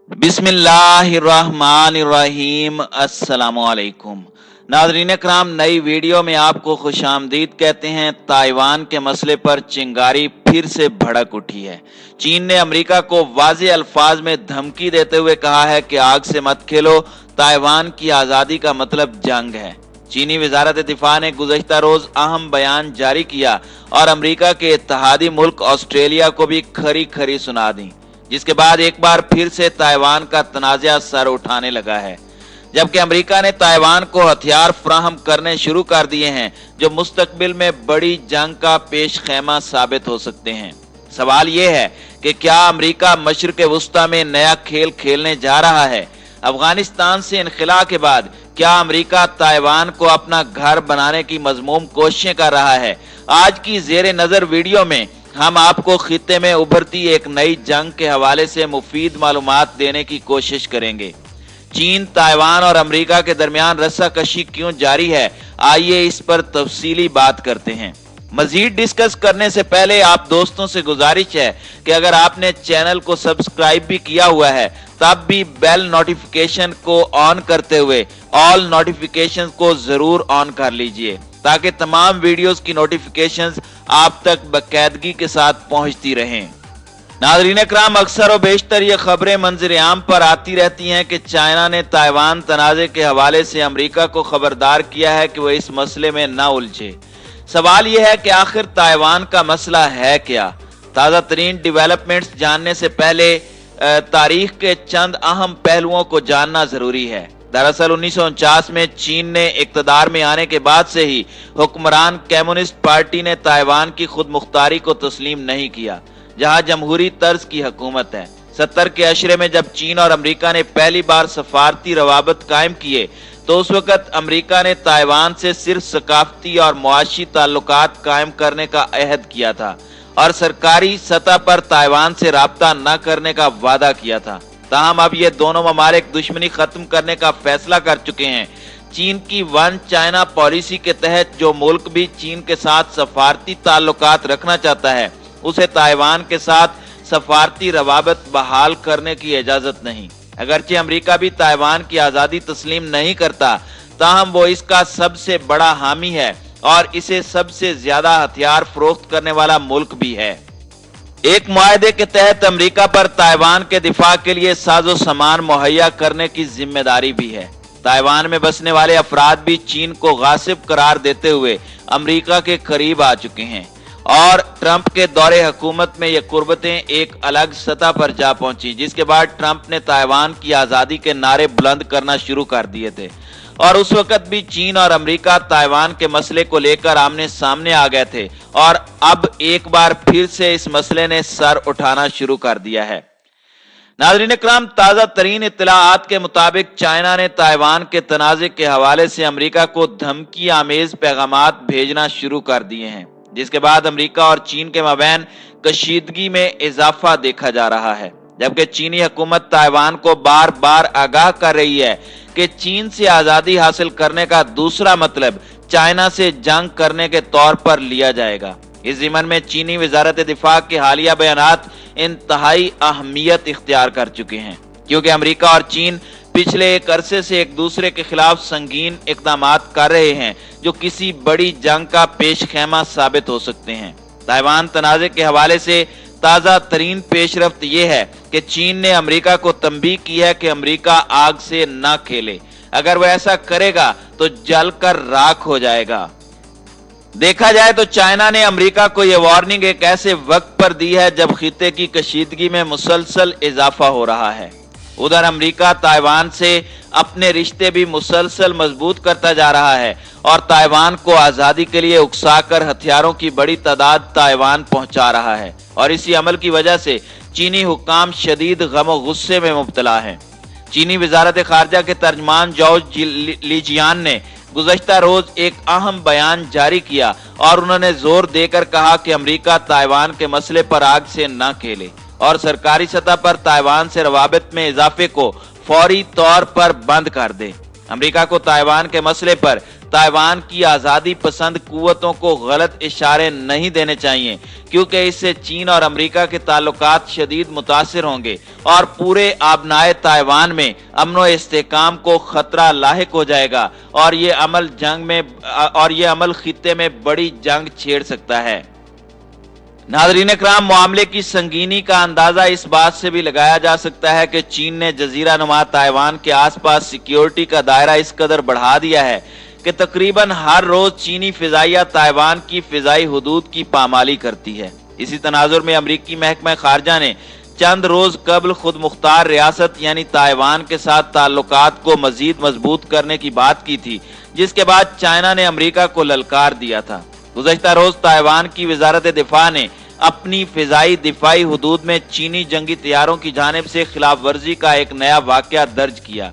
बिस्मिल्लाहिर्रहमानिर्रहीम। अस्सलामुअलैकुम नाज़रीन इकराम, नई वीडियो में आपको खुशामदीद कहते हैं। ताइवान के मसले पर चिंगारी फिर से भड़क उठी है। चीन ने अमेरिका को वाज़े अल्फाज में धमकी देते हुए कहा है कि आग से मत खेलो, ताइवान की आज़ादी का मतलब जंग है। चीनी वजारत दिफा ने गुज़श्ता रोज अहम बयान जारी किया और अमेरिका के इत्तेहादी मुल्क ऑस्ट्रेलिया को भी खरी खरी सुना दी, जिसके बाद एक बार फिर से ताइवान का तनाज़ा सर उठाने लगा है। जबकि अमेरिका ने ताइवान को हथियार फराहम करने शुरू कर दिए हैं जो मुस्तकबिल में बड़ी जंग का पेश खैमा साबित हो सकते हैं। सवाल यह है कि क्या अमेरिका मशरिक़ वुस्ता में नया खेल खेलने जा रहा है? अफगानिस्तान से इनखिला के बाद क्या अमेरिका ताइवान को अपना घर बनाने की मज़मूम कोशिशें कर रहा है? आज की ज़ेरे नज़र वीडियो में हम आपको खित्ते में उभरती एक नई जंग के हवाले से मुफीद मालूमात देने की कोशिश करेंगे। चीन, ताइवान और अमेरिका के दरमियान रस्साकशी क्यों जारी है, आइए इस पर तफसीली बात करते हैं। मजीद डिस्कस करने से पहले आप दोस्तों से गुजारिश है कि अगर आपने चैनल को सब्सक्राइब भी किया हुआ है तब भी बेल नोटिफिकेशन को ऑन करते हुए ऑल नोटिफिकेशन को जरूर ऑन कर लीजिए ताकि तमाम वीडियोस की नोटिफिकेशंस आप तक बाकायदगी के साथ पहुंचती रहें। नाज़रीन इकराम, अक्सर और बेशतर ये खबरें मंजर आम पर आती रहती हैं कि चाइना ने ताइवान तनाज़े के हवाले से अमेरिका को खबरदार किया है कि वह इस मसले में न उलझे। सवाल यह है कि आखिर ताइवान का मसला है क्या? ताज़ा तरीन डेवलपमेंट्स जानने से पहले तारीख के चंद अहम पहलुओं को जानना जरूरी है। दरअसल 1949 में चीन ने इक़्तिदार में आने के बाद से ही हुक्मरान कम्युनिस्ट पार्टी ने ताइवान की खुद मुख्तारी को तस्लीम नहीं किया, जहां जमहूरी तर्ज की हुकूमत है। 70 के अशरे में जब चीन और अमेरिका ने पहली बार सफारती रवाबत कायम किए तो उस वक्त अमेरिका ने ताइवान से सिर्फ सकाफती और मुआशी ताल्लुकात कायम करने का अहद किया था और सरकारी सतह पर ताइवान से राब्ता न करने का वादा किया था। ताहम अब ये दोनों ममालिक दुश्मनी खत्म करने का फैसला कर चुके हैं। चीन की वन चाइना पॉलिसी के तहत जो मुल्क भी चीन के साथ सफारती ताल्लुकात रखना चाहता है उसे ताइवान के साथ सफारती रवाबत बहाल करने की इजाजत नहीं। अगरचे अमेरिका भी ताइवान की आज़ादी तस्लीम नहीं करता, ताहम वो इसका सबसे बड़ा हामी है और इसे सबसे ज्यादा हथियार फरोख्त करने वाला मुल्क भी है। एक मुआहदे के तहत अमेरिका पर ताइवान के दिफा के लिए साजो सामान मुहैया करने की जिम्मेदारी भी है। ताइवान में बसने वाले अफराद भी चीन को गासिब करार देते हुए अमेरिका के करीब आ चुके हैं और ट्रंप के दौरे हुकूमत में ये कुर्बतें एक अलग सतह पर जा पहुंची, जिसके बाद ट्रंप ने ताइवान की आज़ादी के नारे बुलंद करना शुरू कर दिए थे और उस वक्त भी चीन और अमेरिका ताइवान के मसले को लेकर आमने सामने आ गए थे और अब एक बार फिर से इस मसले ने सर उठाना शुरू कर दिया है। नाज़रीन इकराम, ताज़ा तरीन इत्तलाआत के मुताबिक चाइना ने ताइवान के तनाज़े के हवाले से अमेरिका को धमकी आमेज पैगामात भेजना शुरू कर दिए हैं, जिसके बाद अमेरिका और चीन के मबैन कशीदगी में इजाफा देखा जा रहा है। जबकि चीनी हुकूमत ताइवान को बार बार आगाह कर रही है कि चीन से आज़ादी हासिल करने का दूसरा मतलब चाइना से जंग करने के तौर पर लिया जाएगा। इस ज़िमन में चीनी वजारत दिफा के हालिया बयानात इंतहाई अहमियत इख्तियार कर चुके हैं, क्योंकि अमेरिका और चीन पिछले एक अरसे से एक दूसरे के खिलाफ संगीन इक़दामात कर रहे हैं जो किसी बड़ी जंग का पेश खैमा साबित हो सकते हैं। ताइवान तनाज़े के हवाले से ताज़ा तरीन पेशरफ्त यह है कि चीन ने अमेरिका को तंबीह की है कि अमेरिका आग से न खेले, अगर वह ऐसा करेगा तो जलकर राख हो जाएगा। देखा जाए तो चाइना ने अमेरिका को यह वार्निंग एक ऐसे वक्त पर दी है जब खित्ते की कशीदगी में मुसलसल इजाफा हो रहा है। उधर अमेरिका ताइवान से अपने रिश्ते भी मुसलसल मजबूत करता जा रहा है और ताइवान को आज़ादी के लिए उकसाकर हथियारों की बड़ी तादाद ताइवान पहुंचा रहा है और इसी अमल की वजह से चीनी हुक्काम शदीद गम और गुस्से में मुब्तला हैं। चीनी वजारत खारजा के तर्जमान जॉर्ज लीजियान ने गुज़श्ता रोज एक अहम बयान जारी किया और उन्होंने जोर देकर कहा कि अमेरिका ताइवान के मसले पर आग से न खेले और सरकारी सतह पर ताइवान से रवाबित में इजाफे को फौरी तौर पर बंद कर दे। अमेरिका को ताइवान के मसले पर تائیوان کی آزادی پسند قوتوں کو غلط اشارے نہیں دینے چاہیے، کیونکہ اس سے چین اور امریکہ کے تعلقات شدید متاثر ہوں گے اور پورے آبنائے تائیوان میں امن و استحکام کو خطرہ لاحق ہو جائے گا، اور یہ عمل خطے میں بڑی جنگ چھیڑ سکتا ہے۔ ناظرین اکرام، معاملے کی سنگینی کا اندازہ اس بات سے بھی لگایا جا سکتا ہے کہ چین نے جزیرہ نما تائیوان کے آس پاس سیکیورٹی کا دائرہ اس قدر بڑھا دیا ہے کہ تقریباً ہر روز چینی فضائیہ تائیوان کی فضائی حدود کی پامالی کرتی ہے۔ اسی تناظر میں امریکی محکمہ خارجہ نے چند روز قبل خود مختار ریاست یعنی تائیوان کے ساتھ تعلقات کو مزید مضبوط کرنے کی بات کی تھی، جس کے بعد چائنا نے امریکہ کو للکار دیا تھا۔ گزشتہ روز تائیوان کی وزارت دفاع نے اپنی فضائی دفاعی حدود میں چینی جنگی طیاروں کی جانب سے خلاف ورزی کا ایک نیا واقعہ درج کیا،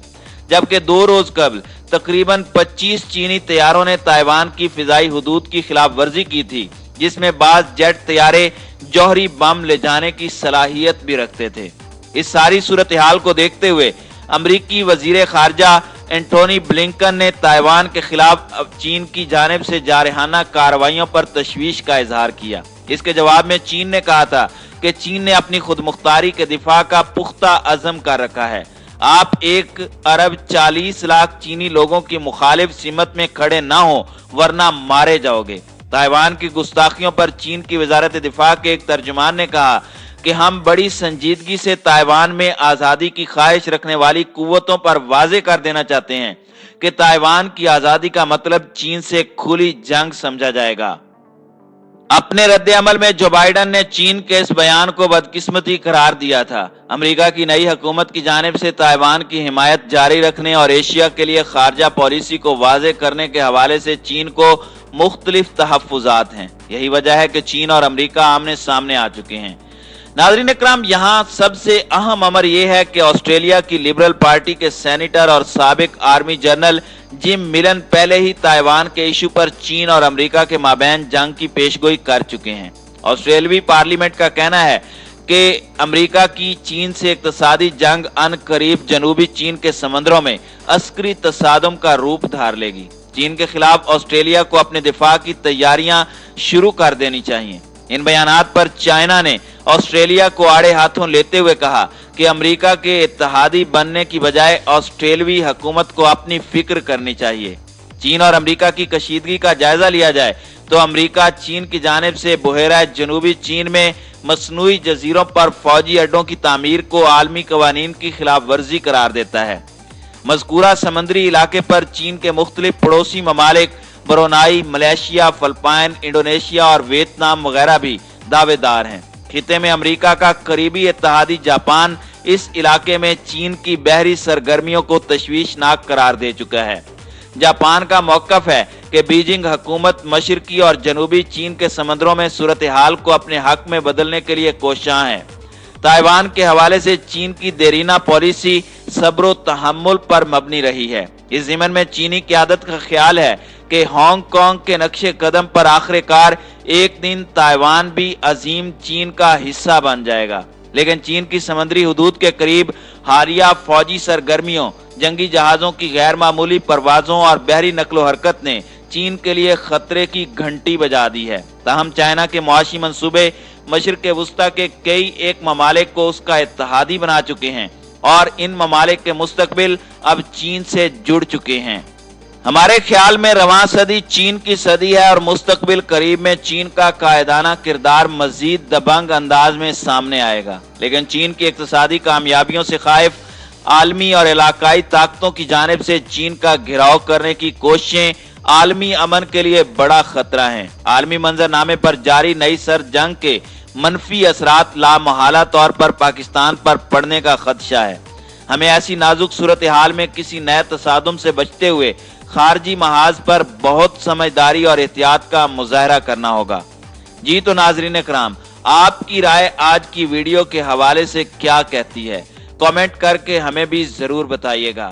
جبکہ 2 روز قبل تقریباً 25 چینی طیاروں نے تائیوان کی فضائی حدود کی خلاف ورزی کی تھی، جس میں بعض جیٹ طیارے جوہری بم لے جانے کی صلاحیت بھی رکھتے تھے۔ اس ساری صورتحال کو دیکھتے ہوئے امریکی وزیر خارجہ اینٹونی بلنکن نے تائیوان کے خلاف چین کی جانب سے جارحانہ کارروائیوں پر تشویش کا اظہار کیا۔ اس کے جواب میں چین نے کہا تھا کہ چین نے اپنی خود مختاری کے دفاع کا پختہ عزم کر رکھا ہے۔ آپ 1.40 ارب چینی لوگوں کی مخالف سمت میں کھڑے نہ ہوں ورنہ مارے جاؤ گے۔ تائیوان کی گستاخیوں پر چین کی وزارت دفاع کے ایک ترجمان نے کہا کہ ہم بڑی سنجیدگی سے تائیوان میں آزادی کی خواہش رکھنے والی قوتوں پر واضح کر دینا چاہتے ہیں کہ تائیوان کی آزادی کا مطلب چین سے کھلی جنگ سمجھا جائے گا۔ اپنے رد عمل میں جو بائیڈن نے چین کے اس بیان کو بدقسمتی قرار دیا تھا۔ امریکہ کی نئی حکومت کی جانب سے تائیوان کی حمایت جاری رکھنے اور ایشیا کے لیے خارجہ پالیسی کو واضح کرنے کے حوالے سے چین کو مختلف تحفظات ہیں۔ یہی وجہ ہے کہ چین اور امریکہ آمنے سامنے آ چکے ہیں۔ ناظرین اکرام، یہاں سب سے اہم امر یہ ہے کہ آسٹریلیا کی لبرل پارٹی کے سینیٹر اور سابق آرمی جنرل جم ملن پہلے ہی تائیوان کے ایشو پر چین اور امریکہ کے مابین جنگ کی پیشگوئی کر چکے ہیں۔ آسٹریلوی پارلیمنٹ کا کہنا ہے کہ امریکہ کی چین سے اقتصادی جنگ ان قریب جنوبی چین کے سمندروں میں عسکری تصادم کا روپ دھار لے گی۔ چین کے خلاف آسٹریلیا کو اپنے دفاع کی تیاریاں شروع کر دینی چاہیے۔ ان بیانات پر چائنا نے آسٹریلیا کو آڑے ہاتھوں لیتے ہوئے کہا کہ امریکہ کے اتحادی بننے کی بجائے آسٹریلوی حکومت کو اپنی فکر کرنی چاہیے۔ چین اور امریکہ کی کشیدگی کا جائزہ لیا جائے تو امریکہ چین کی جانب سے بحیرہ جنوبی چین میں مصنوعی جزیروں پر فوجی اڈوں کی تعمیر کو عالمی قوانین کی خلاف ورزی قرار دیتا ہے۔ مذکورہ سمندری علاقے پر چین کے مختلف پڑوسی ممالک برونائی، ملیشیا، فلپائن، انڈونیشیا اور ویتنام وغیرہ بھی دعوے دار ہیں۔ خطے میں امریکہ کا قریبی اتحادی جاپان اس علاقے میں چین کی بحری سرگرمیوں کو تشویشناک قرار دے چکا ہے۔ جاپان کا موقف ہے کہ بیجنگ حکومت مشرقی اور جنوبی چین کے سمندروں میں صورتحال کو اپنے حق میں بدلنے کے لیے کوشاں ہے۔ تائیوان کے حوالے سے چین کی دیرینہ پالیسی صبر و تحمل پر مبنی رہی ہے۔ اس ضمن میں چینی قیادت کا خیال ہے کہ ہانگ کانگ کے نقش قدم پر آخر کار ایک دن تائیوان بھی عظیم چین کا حصہ بن جائے گا، لیکن چین کی سمندری حدود کے قریب حالیہ فوجی سرگرمیوں، جنگی جہازوں کی غیر معمولی پروازوں اور بحری نقل و حرکت نے چین کے لیے خطرے کی گھنٹی بجا دی ہے۔ تاہم چائنا کے معاشی منصوبے مشرق وسطیٰ کے کئی ایک ممالک کو اس کا اتحادی بنا چکے ہیں اور ان ممالک کے مستقبل اب چین سے جڑ چکے ہیں۔ ہمارے خیال میں رواں صدی چین کی صدی ہے اور مستقبل قریب میں چین کا قائدانہ کردار مزید دبنگ انداز میں سامنے آئے گا، لیکن چین کی اقتصادی کامیابیوں سے خائف عالمی اور علاقائی طاقتوں کی جانب سے چین کا گھراؤ کرنے کی کوششیں عالمی امن کے لیے بڑا خطرہ ہیں۔ عالمی منظرنامے پر جاری نئی سرد جنگ کے منفی اثرات لامحالہ طور پر پاکستان پر پڑنے کا خدشہ ہے۔ ہمیں ایسی نازک صورتحال میں کسی نئے تصادم سے بچتے ہوئے خارجی محاذ پر بہت سمجھداری اور احتیاط کا مظاہرہ کرنا ہوگا۔ جی تو ناظرین اکرام، آپ کی رائے آج کی ویڈیو کے حوالے سے کیا کہتی ہے؟ کامنٹ کر کے ہمیں بھی ضرور بتائیے گا۔